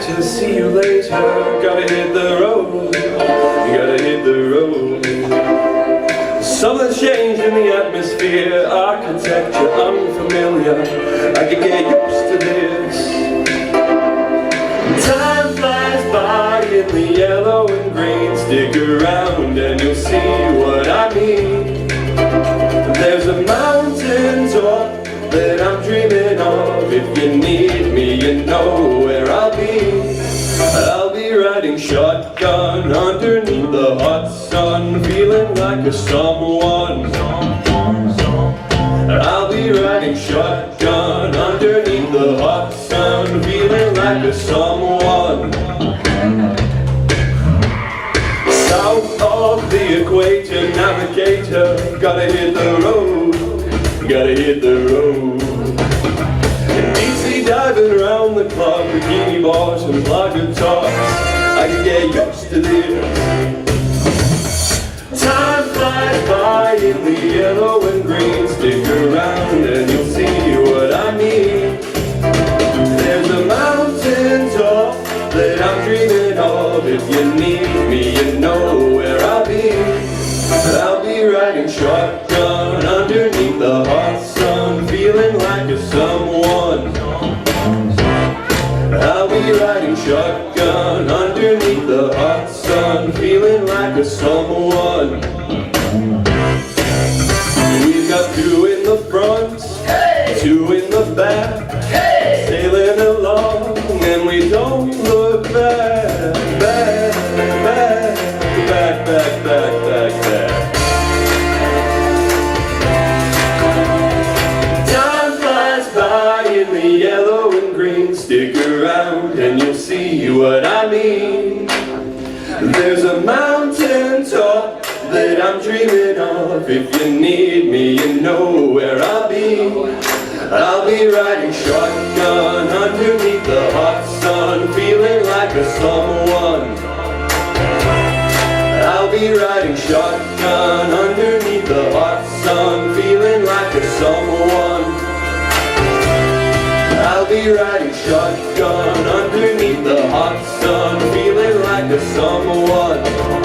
to see you later. Gotta hit the road, gotta hit the road. Something's changed in the atmosphere, architecture unfamiliar. I can get used to this. Time flies by in the yellow and green. Stick around and you'll see what I mean. There's a mountain top that I'm dreaming of. If you need me, you know where I'll be. I'll be riding shotgun underneath the hot sun, feeling like a someone. I'll be riding shotgun underneath the hot sun, feeling like a someone. South of the equator, navigator, gotta hit the road, gotta hit the road. Deep sea diving around the clock, bikini bottoms, lager tops. I can get used to this. Time flies by in the yellow and green. Stick around and you'll see what I mean. There's a mountain top that I'm dreaming of. If you need me, you know where I'll be. I'll be riding shotgun underneath the hot sun, feeling like a someone. I'll be riding shotgun underneath the hot sun, feeling like a someone. We've got two in the front, two in the back, sailing along and we don't look back, back, back, back, back, back, back, back. Time flies by in the yellow and green. Stick around and you'll see what I mean. There's a mountain top that I'm dreaming of. If you need me, you know where I'll be. I'll be riding shotgun underneath the hot sun, feeling like a someone. I'll be riding shotgun underneath the hot sun, feeling like a someone. I'll be riding shotgun underneath the hot sun, feeling like a someone.